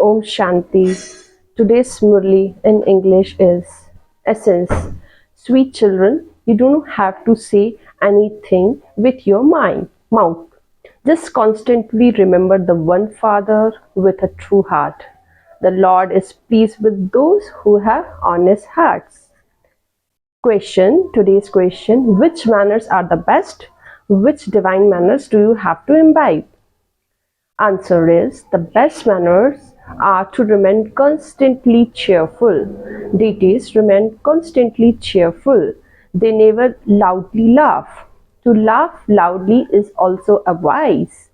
Om Shanti. Today's Murli in English is Essence. Sweet children, you don't have to say anything with your mouth. Just constantly remember the one Father with a true heart. The Lord is pleased with those who have honest hearts. Today's question, which manners are the best? Which divine manners do you have to imbibe? Answer is, the best manners are to remain constantly cheerful. Deities remain constantly cheerful. They never loudly laugh. To laugh loudly is also a vice.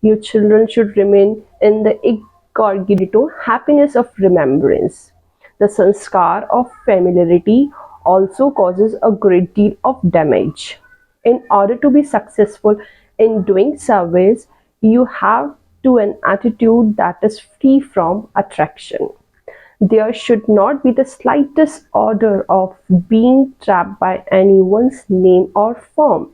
Your children should remain in the incognito happiness of remembrance. The sanskar of familiarity also causes a great deal of damage. In order to be successful in doing service, you have to an attitude that is free from attraction. There should not be the slightest order of being trapped by anyone's name or form.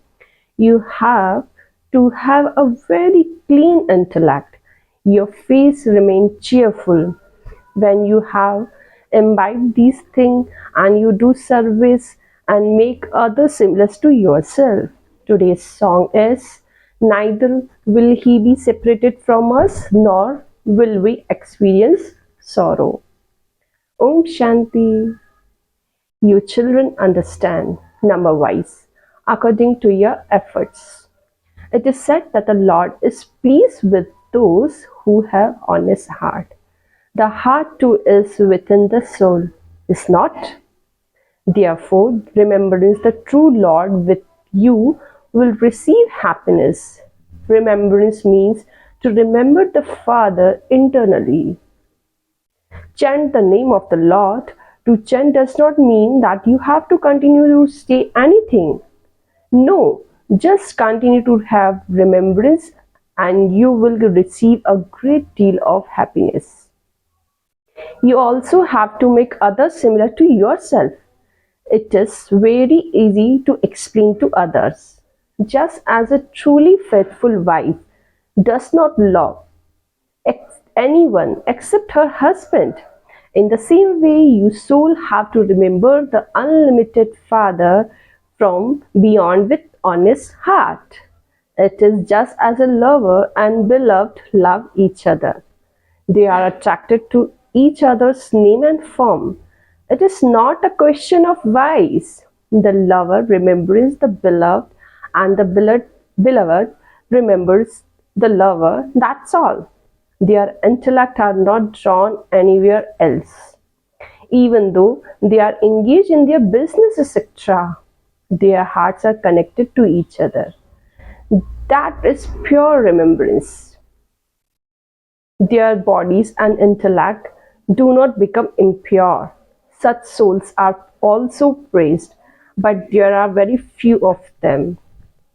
You have to have a very clean intellect. Your face remain cheerful. When you have imbibed these things and you do service and make others similar to yourself. Today's song is, neither will he be separated from us, nor will we experience sorrow. Om Shanti. You children understand, number wise, according to your efforts. It is said that the Lord is pleased with those who have honest heart. The heart too is within the soul, is not? Therefore, remembrance the true Lord with you will receive happiness. Remembrance means to remember the Father internally. Chant the name of the Lord. To chant does not mean that you have to continue to say anything. No, just continue to have remembrance and you will receive a great deal of happiness. You also have to make others similar to yourself. It is very easy to explain to others. Just as a truly faithful wife does not love anyone except her husband, in the same way you soul have to remember the unlimited Father from beyond with honest heart. It is just as a lover and beloved love each other. They are attracted to each other's name and form. It is not a question of vice. The lover remembers the beloved and the beloved remembers the lover. That's all. Their intellect are not drawn anywhere else. Even though they are engaged in their business, etc., their hearts are connected to each other. That is pure remembrance. Their bodies and intellect do not become impure. Such souls are also praised, but there are very few of them.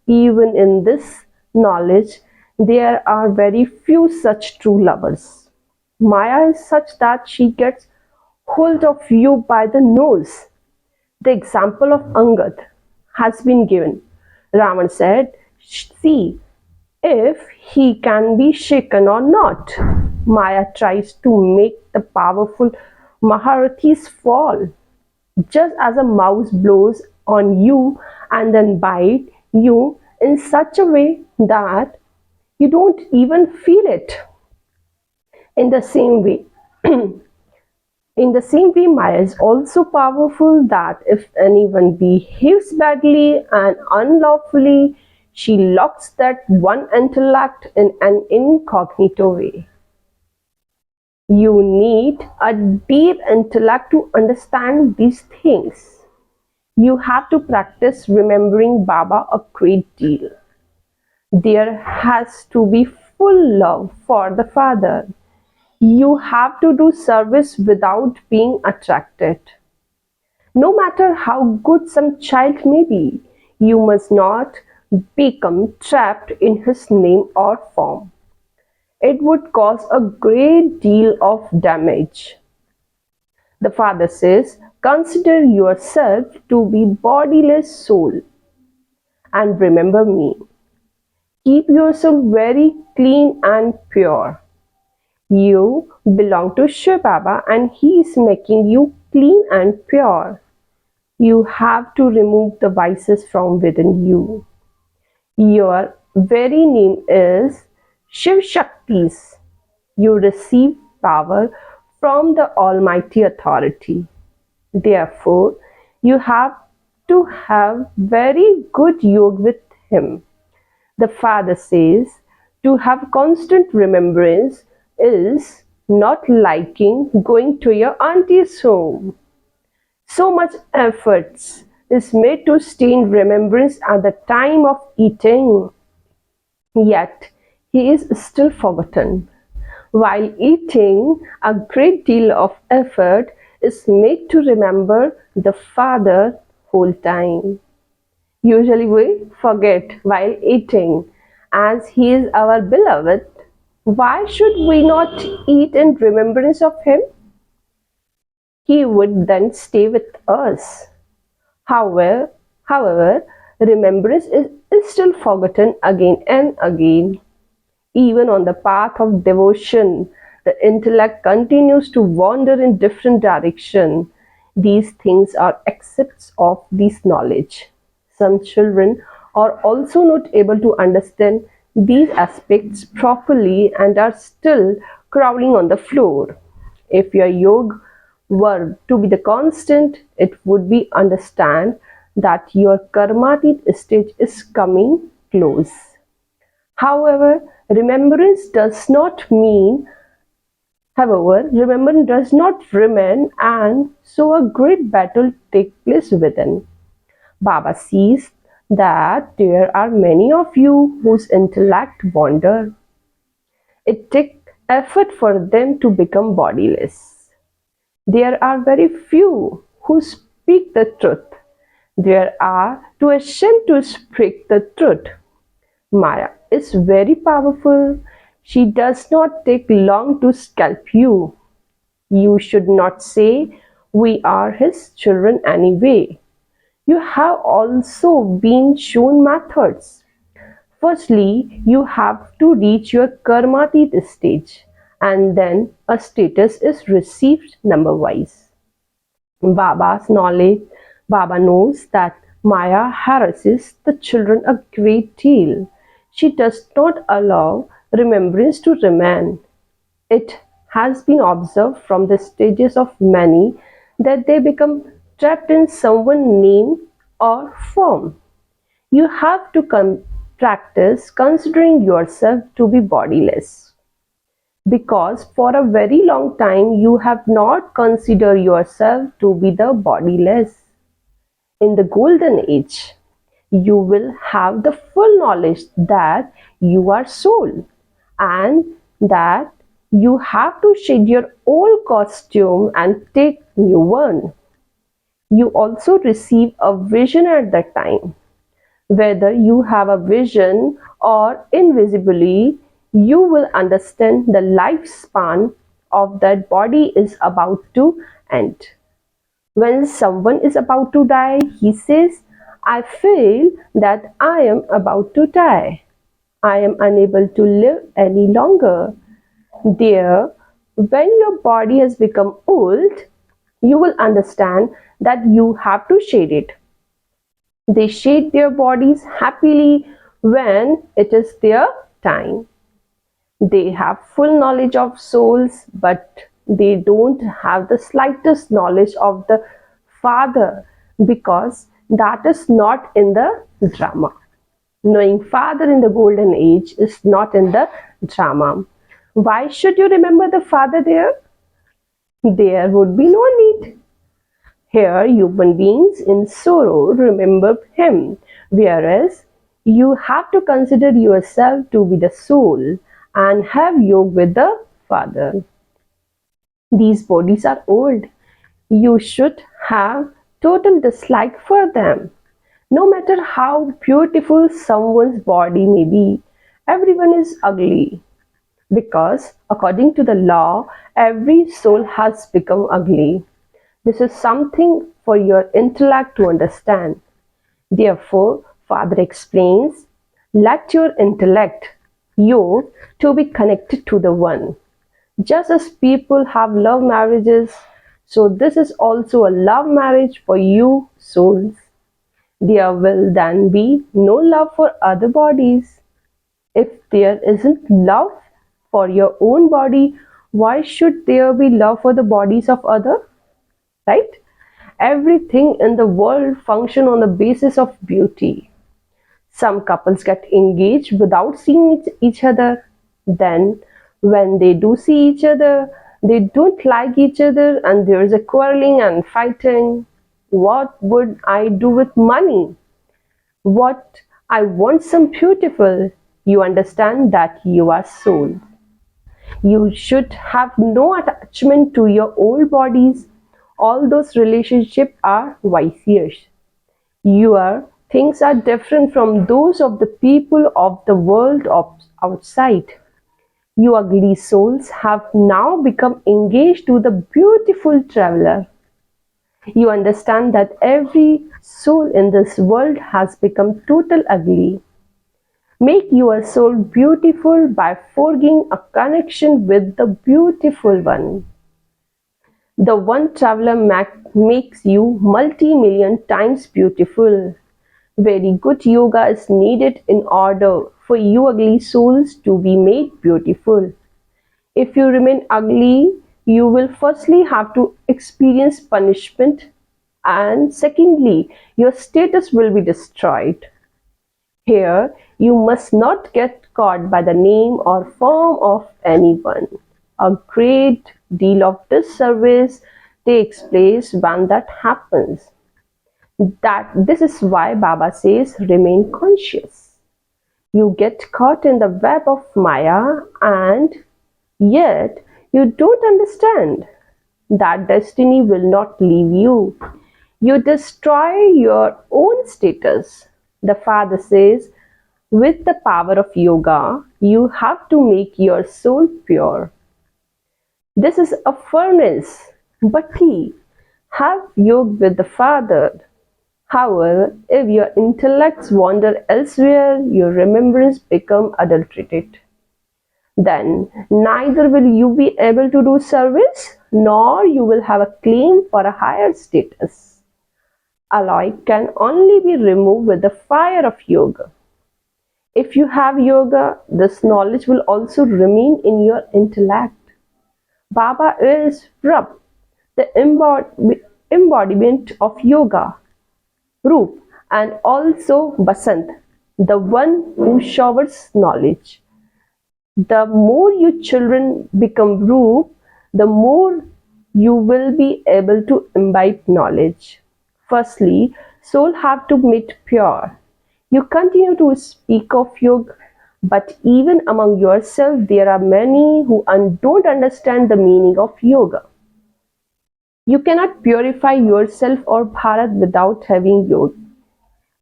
Even in this knowledge, there are very few such true lovers. Maya is such that she gets hold of you by the nose. The example of Angad has been given. Ravan said, see if he can be shaken or not. Maya tries to make the powerful Maharathis fall. Just as a mouse blows on you and then bites you in such a way that you don't even feel it. In the same way, Maya is also powerful that if anyone behaves badly and unlawfully, she locks that one intellect in an incognito way. You need a deep intellect to understand these things. You have to practice remembering Baba a great deal. There has to be full love for the Father. You have to do service without being attracted. No matter how good some child may be, you must not become trapped in his name or form. It would cause a great deal of damage. The Father says, consider yourself to be bodiless soul and remember me. Keep yourself very clean and pure. You belong to Shiv Baba and he is making you clean and pure. You have to remove the vices from within you. Your very name is Shiv Shaktis. You receive power from the Almighty Authority. Therefore, you have to have very good yoga with Him. The Father says to have constant remembrance is not liking going to your auntie's home. So much efforts is made to stay in remembrance at the time of eating. Yet he is still forgotten. While eating, a great deal of effort is made to remember the Father whole time. Usually we forget while eating, as he is our beloved. Why should we not eat in remembrance of him? He would then stay with us. However, remembrance is still forgotten again and again. Even on the path of devotion, the intellect continues to wander in different directions. These things are excepts of this knowledge. Some children are also not able to understand these aspects properly and are still crawling on the floor. If your yoga were to be the constant, it would be understand that your karmatit stage is coming close. However, remembrance does not remain, and so a great battle takes place within. Baba sees that there are many of you whose intellect wander. It takes effort for them to become bodiless. There are very few who speak the truth. There are too ashamed to speak the truth. Maya is very powerful. She does not take long to scalp you. You should not say, "We are his children anyway." You have also been shown methods. Firstly, you have to reach your karmatit stage, and then a status is received number-wise. Baba knows that Maya harasses the children a great deal. She does not allow remembrance to remain. It has been observed from the stages of many that they become trapped in someone's name or form. You have to practice considering yourself to be bodiless. Because for a very long time you have not considered yourself to be the bodiless. In the golden age, you will have the full knowledge that you are soul and that you have to shed your old costume and take new one. You also receive a vision at that time. Whether you have a vision or invisibly, you will understand the lifespan of that body is about to end. When someone is about to die, he says, "I feel that I am about to die. I am unable to live any longer." There, when your body has become old, you will understand that you have to shed it. They shed their bodies happily when it is their time. They have full knowledge of souls, but they don't have the slightest knowledge of the Father because that is not in the drama. Knowing Father in the golden age is not in the drama. Why should you remember the Father there? There would be no need. Here, human beings in sorrow remember him, whereas you have to consider yourself to be the soul and have yoga with the Father. These bodies are old. You should have total dislike for them. No matter how beautiful someone's body may be, everyone is ugly. Because according to the law, every soul has become ugly. This is something for your intellect to understand. Therefore, Father explains, let your intellect, you, to be connected to the One. Just as people have love marriages, so this is also a love marriage for you souls. There will then be no love for other bodies. If there isn't love for your own body, why should there be love for the bodies of others? Right? Everything in the world functions on the basis of beauty. Some couples get engaged without seeing each other. Then, when they do see each other, they don't like each other and there is a quarreling and fighting. What would I do with money? What I want some beautiful. You understand that you are soul. You should have no attachment to your old bodies. All those relationships are vicious. Your things are different from those of the people of the world outside. You ugly souls have now become engaged to the beautiful traveler. You understand that every soul in this world has become total ugly. Make your soul beautiful by forging a connection with the beautiful one. The one traveler makes you multi-million times beautiful. Very good yoga is needed in order for you ugly souls to be made beautiful. If you remain ugly, you will firstly have to experience punishment, and secondly, your status will be destroyed. Here, you must not get caught by the name or form of anyone. A great deal of disservice takes place when that happens. This is why Baba says remain conscious. You get caught in the web of Maya and yet you don't understand that destiny will not leave you. You destroy your own status. The Father says, with the power of yoga, you have to make your soul pure. This is a furnace, but he have yoga with the Father. However, if your intellects wander elsewhere, your remembrance become adulterated. Then neither will you be able to do service, nor you will have a claim for a higher status. Alloy can only be removed with the fire of yoga. If you have yoga, this knowledge will also remain in your intellect. Baba is Rab, the embodiment of yoga, Roop, and also Basant, the one who showers knowledge. The more you children become Roop, the more you will be able to imbibe knowledge. Firstly, soul have to meet pure. You continue to speak of yoga, but even among yourself there are many who don't understand the meaning of yoga. You cannot purify yourself or Bharat without having yoga.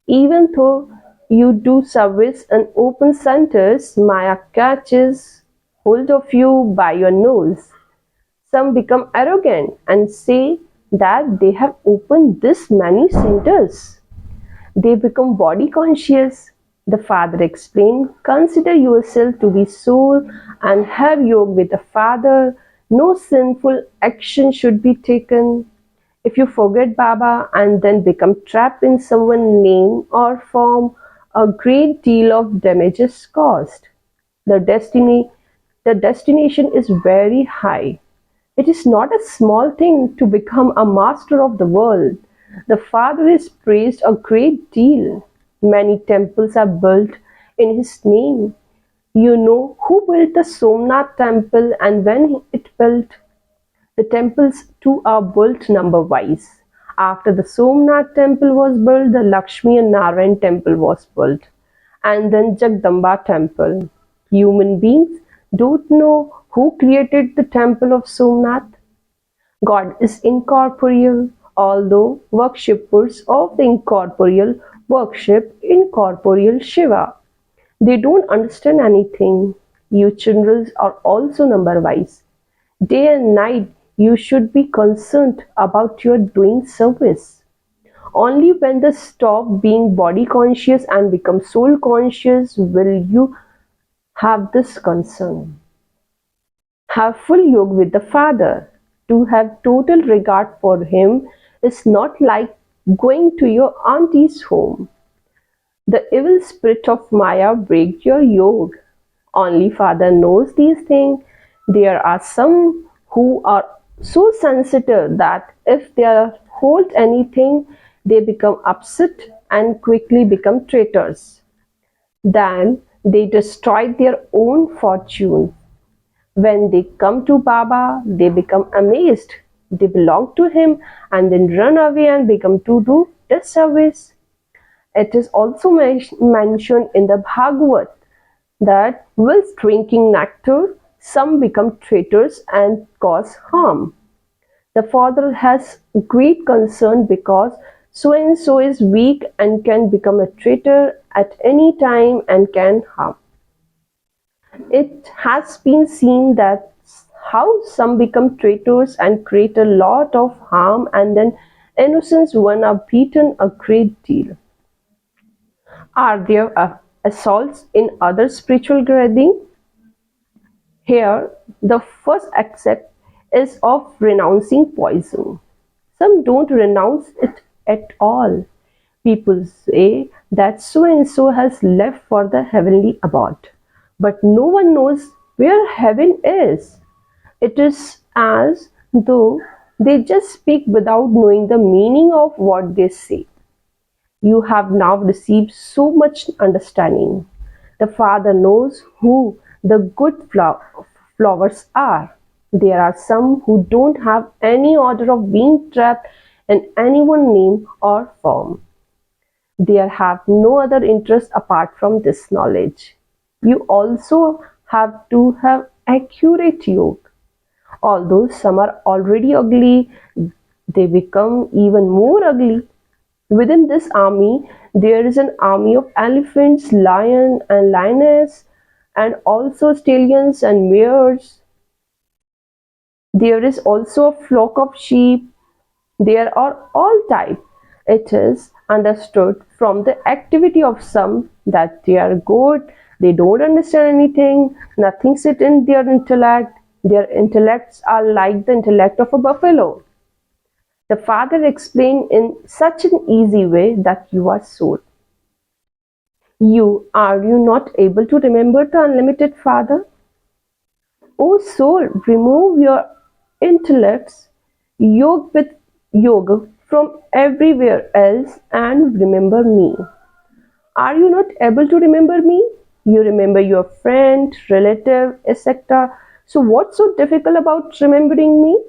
Even though you do service and open centers, Maya catches hold of you by your nose. Some become arrogant and say that they have opened this many centers. They become body conscious. The Father explained, consider yourself to be soul and have yoga with the Father. No sinful action should be taken. If you forget Baba and then become trapped in someone's name or form, a great deal of damage is caused. The destination is very high. It is not a small thing to become a master of the world. The Father is praised a great deal. Many temples are built in His name. You know who built the Somnath temple and when it built? The temples too are built number-wise. After the Somnath temple was built, the Lakshmi and Narayan temple was built, and then Jagdamba temple. Human beings don't know who created the temple of Somnath. God is incorporeal, although worshippers of the incorporeal worship incorporeal Shiva. They don't understand anything. You children are also number-wise. Day and night you should be concerned about your doing service. Only when they stop being body conscious and become soul conscious will you have this concern. Have full yoga with the Father. To have total regard for Him is not like going to your auntie's home. The evil spirit of Maya break your yoke. Only Father knows these things. There are some who are so sensitive that if they hold anything, they become upset and quickly become traitors. Then they destroy their own fortune. When they come to Baba, they become amazed. They belong to him and then run away and become to do disservice. It is also mentioned in the Bhagavad that whilst drinking nectar, some become traitors and cause harm. The father has great concern because so and so is weak and can become a traitor at any time and can harm. It has been seen that how some become traitors and create a lot of harm and then innocent ones are beaten a great deal. Are there assaults in other spiritual gatherings? Here, the first accept is of renouncing poison. Some don't renounce it at all. People say that so and so has left for the heavenly abode, but no one knows where heaven is. It is as though they just speak without knowing the meaning of what they say. You have now received so much understanding. The Father knows who the good flowers are. There are some who don't have any order of being trapped in any one name or form. They have no other interest apart from this knowledge. You also have to have accurate yoga. Although some are already ugly, they become even more ugly. Within this army, there is an army of elephants, lion and lioness, and also stallions and mares. There is also a flock of sheep. There are all types. It is understood from the activity of some that they are good, they don't understand anything, nothing sits in their intellect. Their intellects are like the intellect of a buffalo. The Father explained in such an easy way that you are soul. Are you not able to remember the unlimited Father? O soul, remove your intellects, yoga with yoga from everywhere else and remember me. Are you not able to remember me? You remember your friend, relative, etc. So what's so difficult about remembering me?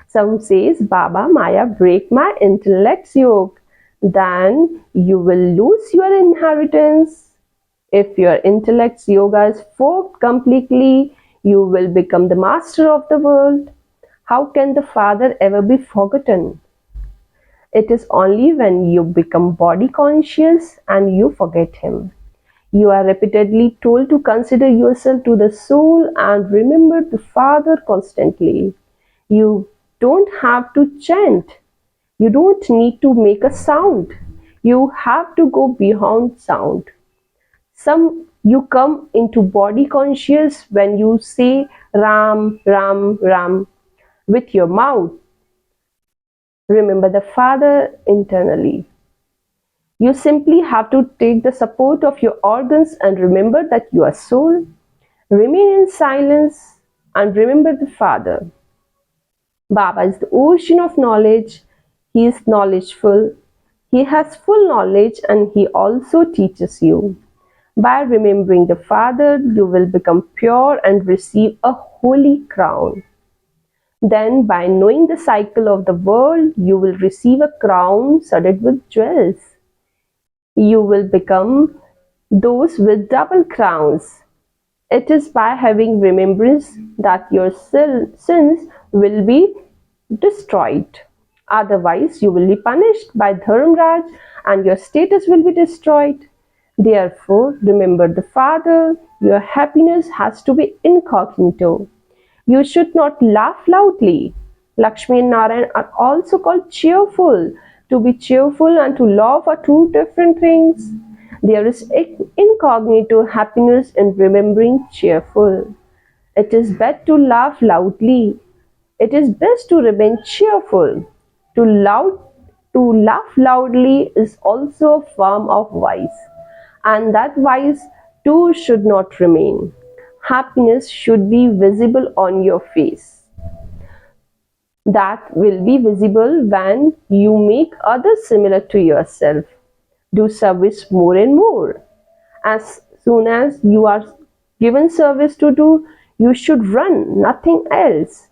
Some says, Baba, Maya break my intellect's yoke. Then you will lose your inheritance. If your intellect's yoga is forked completely, you will become the master of the world. How can the Father ever be forgotten? It is only when you become body conscious and you forget Him. You are repeatedly told to consider yourself to the soul and remember the Father constantly. You don't have to chant. You don't need to make a sound. You have to go beyond sound. You come into body conscious when you say Ram, Ram, Ram with your mouth. Remember the Father internally. You simply have to take the support of your organs and remember that you are soul. Remain in silence and remember the Father. Baba is the ocean of knowledge. He is knowledgeful. He has full knowledge and he also teaches you. By remembering the Father, you will become pure and receive a holy crown. Then, by knowing the cycle of the world, you will receive a crown studded with jewels. You will become those with double crowns. It is by having remembrance that your sins will be destroyed. Otherwise, you will be punished by Dharmraj and your status will be destroyed. Therefore, remember the Father. Your happiness has to be incognito. You should not laugh loudly. Lakshmi and Narayan are also called cheerful. To be cheerful and to laugh are two different things. There is incognito happiness in remembering cheerful. It is best to laugh loudly. It is best to remain cheerful. To loud to laugh loudly is also a form of vice, and that vice too should not remain. Happiness should be visible on your face. That will be visible when you make others similar to yourself. Do service more and more. As soon as you are given service to do, you should run, nothing else.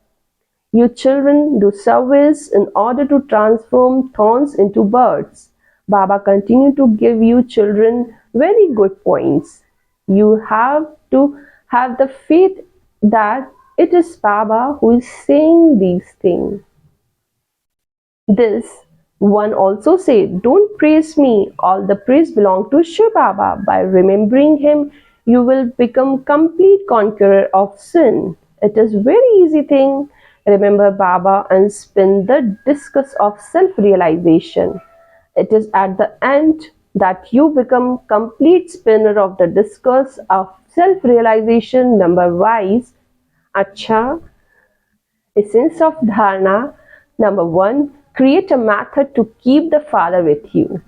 You children do service in order to transform thorns into birds. Baba continue to give you children very good points. You have to have the faith that it is Baba who is saying these things. This one also said, "Don't praise me, all the praise belongs to Shiv Baba. By remembering him, you will become complete conqueror of sin." It is very easy thing. Remember Baba and spin the discus of self-realization. It is at the end that you become complete spinner of the discus of self-realization number wise. Acha, essence of dharana. Number one, create a method to keep the Father with you.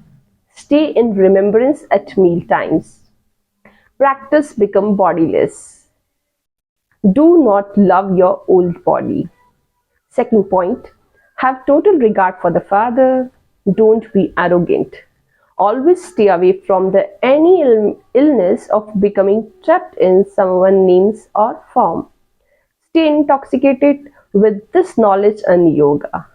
Stay in remembrance at meal times. Practice become bodiless. Do not love your old body. Second point, have total regard for the Father. Don't be arrogant. Always stay away from the any illness of becoming trapped in someone's names or form. Stay intoxicated with this knowledge and yoga.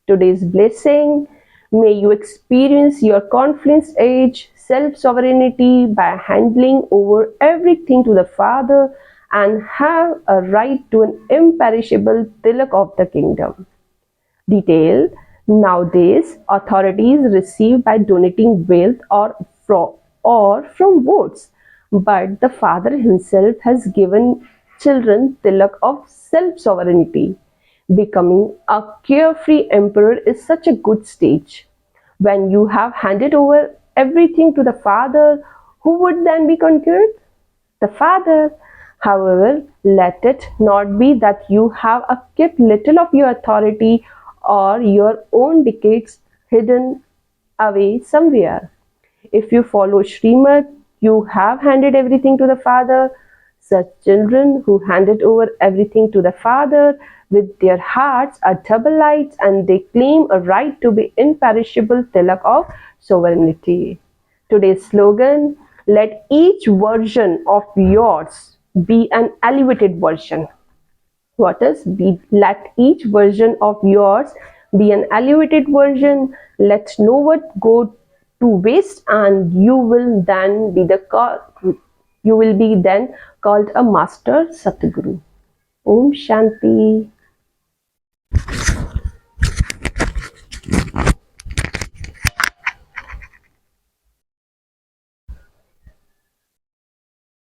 Today's blessing, may you experience your confidence age, self-sovereignty by handling over everything to the Father and have a right to an imperishable tilak of the kingdom. Detail, nowadays authorities receive by donating wealth or from votes, but the Father himself has given children tilak of self-sovereignty. Becoming a carefree emperor is such a good stage. When you have handed over everything to the Father, who would then be conquered? The Father. However, let it not be that you have kept little of your authority or your own decades hidden away somewhere. If you follow Srimad, you have handed everything to the Father. Such children who handed over everything to the Father with their hearts are double lights, and they claim a right to be imperishable tilak of sovereignty. Today's slogan, let each version of yours be an elevated version. What is be? Let each version of yours be an elevated version. Let no one go to waste, and you will then be then called a master Satguru. Om Shanti.